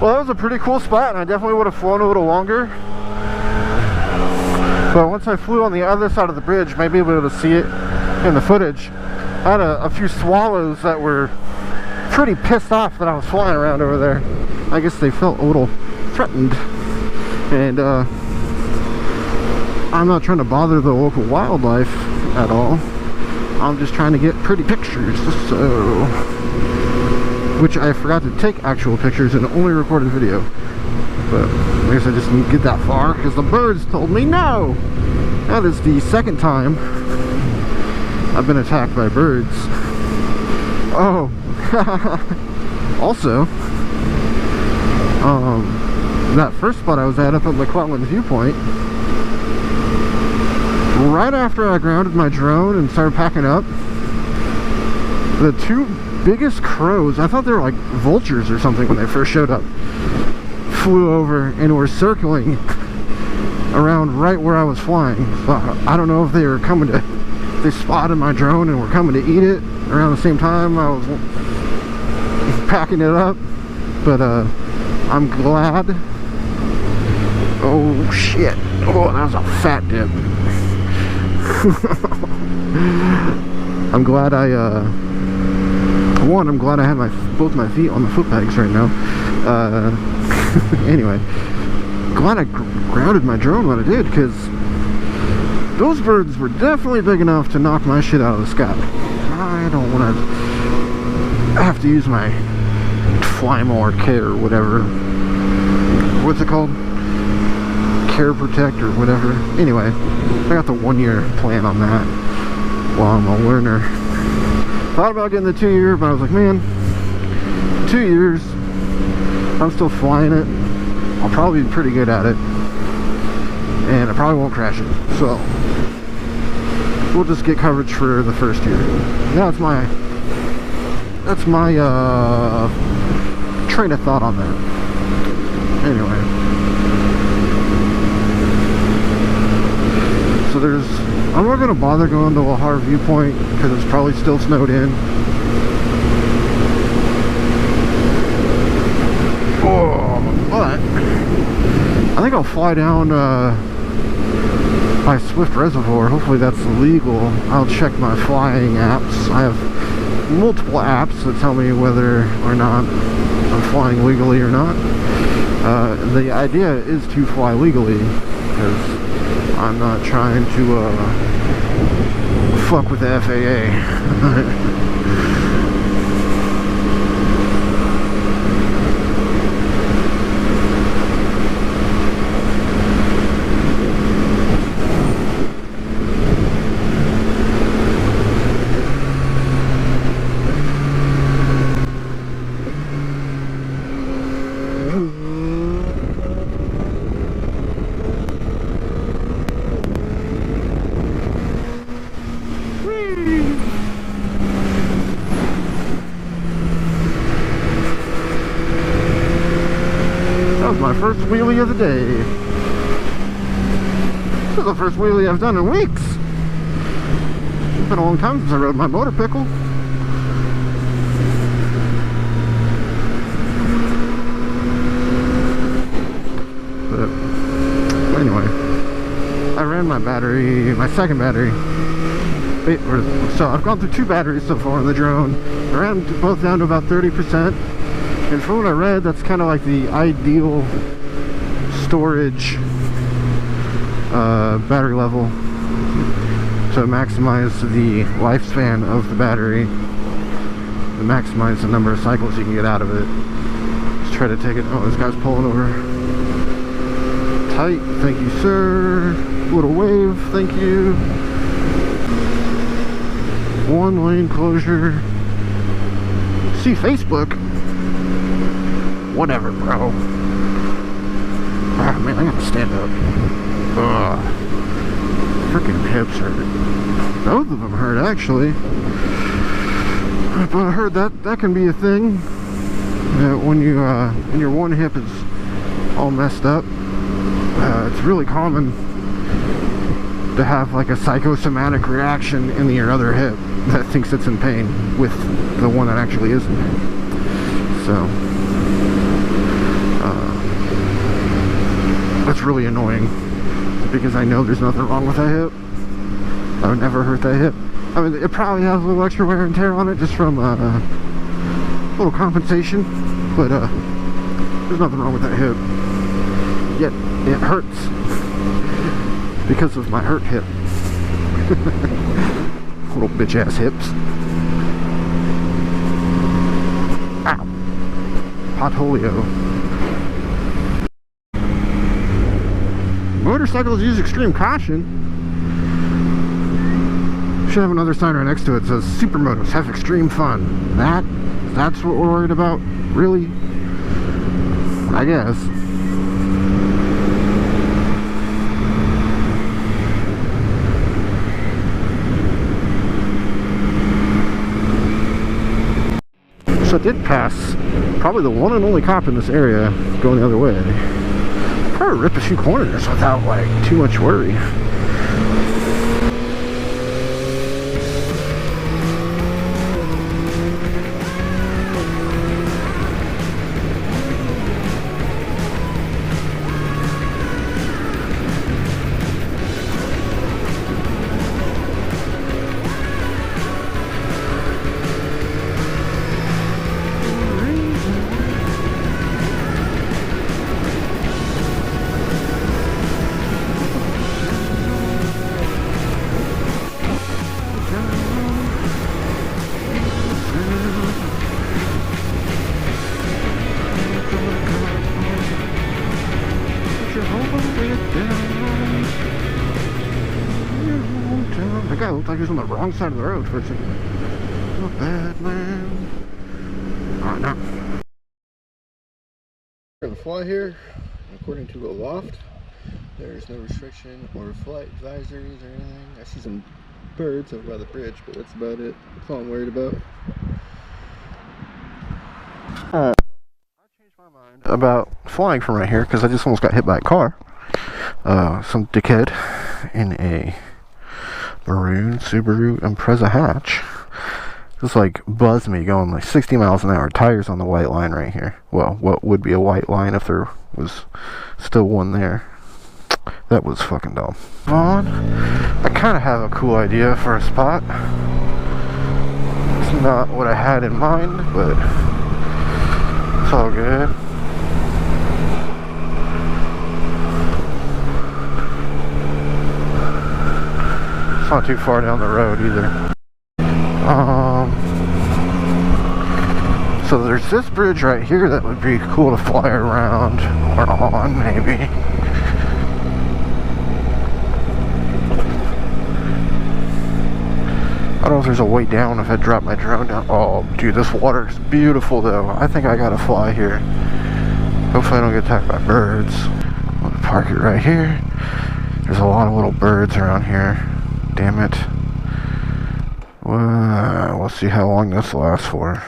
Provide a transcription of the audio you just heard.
Well, that was a pretty cool spot, and I definitely would have flown a little longer. But once I flew on the other side of the bridge, maybe able to see it in the footage. I had a few swallows that were pretty pissed off that I was flying around over there. I guess they felt a little threatened. And I'm not trying to bother the local wildlife at all. I'm just trying to get pretty pictures, so... Which I forgot to take actual pictures and only recorded video. But I guess I just didn't get that far because the birds told me no! That is the second time I've been attacked by birds. Oh! Also, that first spot I was at up at McClellan Viewpoint, right after I grounded my drone and started packing up, the two biggest crows, I thought they were like vultures or something when they first showed up, flew over and were circling around right where I was flying. So I don't know if they were coming to, they spotted my drone and were coming to eat it around the same time I was packing it up. But I'm glad. Oh shit. Oh, that was a fat dip. I'm glad I'm glad I have both my feet on the foot pegs right now. Anyway, glad I grounded my drone when I did, because those birds were definitely big enough to knock my shit out of the sky. I don't want to have to use my fly more care or whatever. What's it called? Care Protect or whatever. Anyway, I got the 1-year plan on that while I'm a learner. Thought about getting the 2-year, but I was like, man, 2 years, I'm still flying it. I'll probably be pretty good at it, and I probably won't crash it. So we'll just get coverage for the first year. That's my train of thought on that. Anyway, so I'm not going to bother going to Lahar Viewpoint because it's probably still snowed in. Oh, but I think I'll fly down by Swift Reservoir. Hopefully that's legal. I'll check my flying apps. I have multiple apps that tell me whether or not I'm flying legally or not. The idea is to fly legally, because I'm not trying to fuck with the FAA. My first wheelie of the day. This is the first wheelie I've done in weeks. It's been a long time since I rode my motor pickle. But anyway, I ran my battery, my second battery. So I've gone through 2 batteries so far on the drone. I ran both down to about 30%. And from what I read, that's kind of like the ideal storage battery level to maximize the lifespan of the battery, to maximize the number of cycles you can get out of it. Let's try to take it. Oh, this guy's pulling over. Tight, thank you, sir. Little wave, thank you. 1-lane closure. See Facebook. Whatever, bro. Ah, man, I gotta stand up. Ugh. Freaking hips hurt. Both of them hurt, actually. But I heard that can be a thing. When your one hip is all messed up, it's really common to have like a psychosomatic reaction in your other hip that thinks it's in pain with the one that actually is in pain. So that's really annoying, because I know there's nothing wrong with that hip. I would never hurt that hip. I mean, it probably has a little extra wear and tear on it, just from a little compensation, but there's nothing wrong with that hip. Yet it hurts because of my hurt hip. Little bitch ass hips. Ow. Potolio. Motorcycles use extreme caution. Should have another sign right next to it that says supermotos have extreme fun. That's what we're worried about? Really? I guess. So I did pass probably the one and only cop in this area going the other way. Probably rip a few corners without like too much worry. That guy looked like he was on the wrong side of the road for a second. Not bad, man. Alright, now. We're gonna fly here. According to Aloft, there's no restriction or flight advisories or anything. I see some birds over by the bridge, but that's about it. That's all I'm worried about. I changed my mind about flying from right here because I just almost got hit by a car. Some dickhead in a maroon Subaru Impreza hatch just like buzzed me going like 60 miles an hour. Tires on the white line right here. Well, what would be a white line if there was still one there. That was fucking dumb. I kind of have a cool idea for a spot. It's not what I had in mind, but it's all good. It's not too far down the road either. So there's this bridge right here that would be cool to fly around or on, maybe. I don't know if there's a way down if I drop my drone down. Oh, dude, this water is beautiful though. I think I gotta fly here. Hopefully I don't get attacked by birds. I'm gonna park it right here. There's a lot of little birds around here. Damn it. We'll see how long this lasts for.